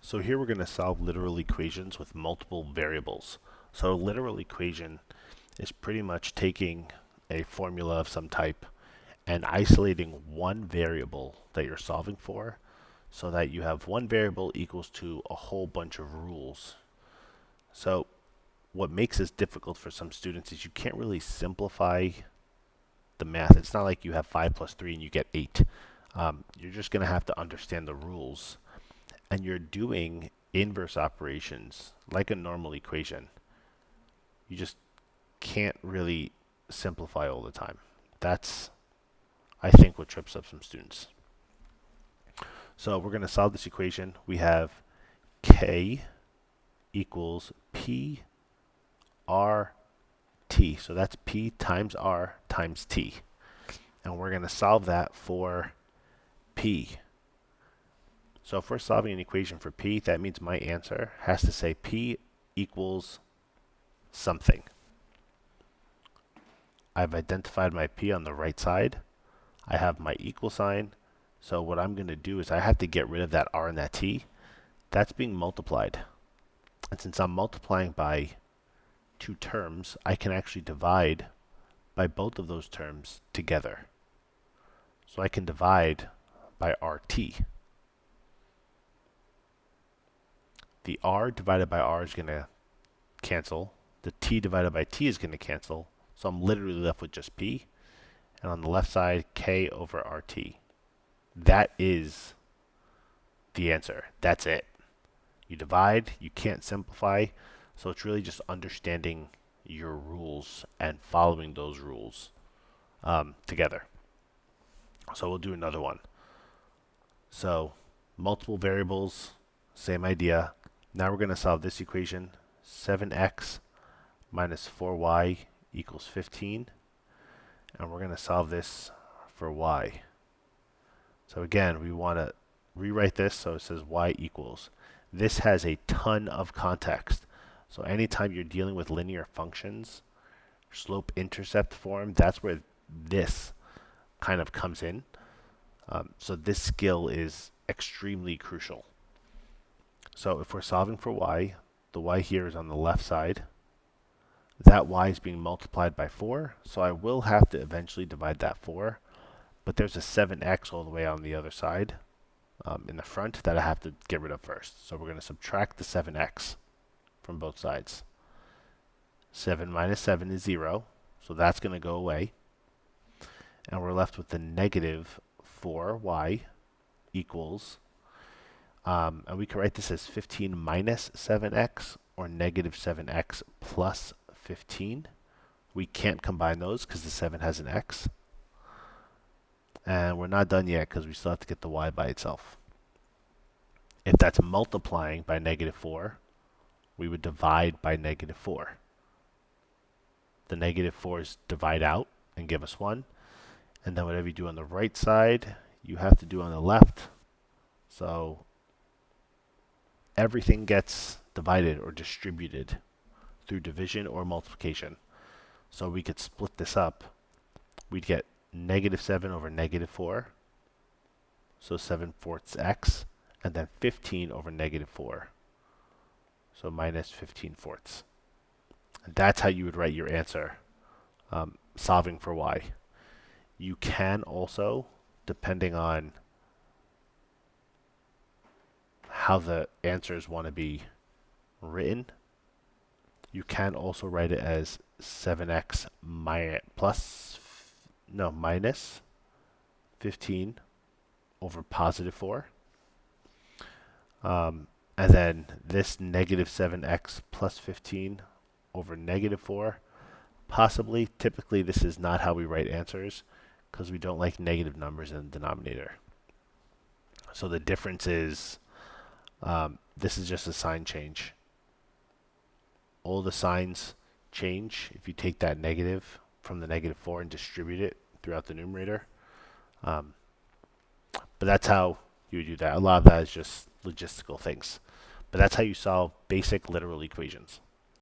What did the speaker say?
So here we're going to solve literal equations with multiple variables. So a literal equation is pretty much taking a formula of some type and isolating one variable that you're solving for so that you have one variable equals to a whole bunch of rules. So what makes this difficult for some students is you can't really simplify the math. It's not like you have 5 plus 3 and you get 8. You're just going to have to understand the rules, and you're doing inverse operations like a normal equation. You just can't really simplify all the time. That's, I think, what trips up some students. So we're going to solve this equation. We have k equals p r t. So that's p times r times t. And we're going to solve that for p. So if we're solving an equation for p, that means my answer has to say p equals something. I've identified my p on the right side. I have my equal sign. So what I'm going to do is I have to get rid of that r and that t. That's being multiplied. And since I'm multiplying by two terms, I can actually divide by both of those terms together. So I can divide by RT. The r divided by r is going to cancel. The t divided by t is going to cancel. So I'm literally left with just p. And on the left side, k over RT. That is the answer. That's it. You divide, you can't simplify. So it's really just understanding your rules and following those rules together. So we'll do another one. So multiple variables, same idea. Now we're going to solve this equation. 7x minus 4y equals 15. And we're going to solve this for y. So again, we want to rewrite this so it says y equals. This has a ton of context. So anytime you're dealing with linear functions, slope-intercept form, that's where this kind of comes in. So this skill is extremely crucial. So if we're solving for y, the y here is on the left side. That y is being multiplied by 4, so I will have to eventually divide that 4. But there's a 7x all the way on the other side in the front that I have to get rid of first. So we're going to subtract the 7x from both sides. 7 minus 7 is 0, so that's going to go away. And we're left with the negative 4y equals, and we can write this as 15 minus 7x or negative 7x plus 15. We can't combine those because the 7 has an x. And we're not done yet because we still have to get the y by itself. If that's multiplying by negative 4, we would divide by negative 4. The negative 4's divide out and give us 1. And then whatever you do on the right side, you have to do on the left. So everything gets divided or distributed through division or multiplication. So we could split this up. We'd get negative 7 over negative 4. So 7/4 x. And then 15 over negative 4. So minus 15/4. And that's how you would write your answer, solving for y. You can also, depending on how the answers want to be written, you can also write it as 7x minus 15 over positive 4. And then this negative 7x plus 15 over negative 4. Possibly, typically this is not how we write answers because we don't like negative numbers in the denominator. So the difference is this is just a sign change. All the signs change if you take that negative from the negative 4 and distribute it throughout the numerator. But that's how you would do that. A lot of that is just logistical things. But that's how you solve basic literal equations.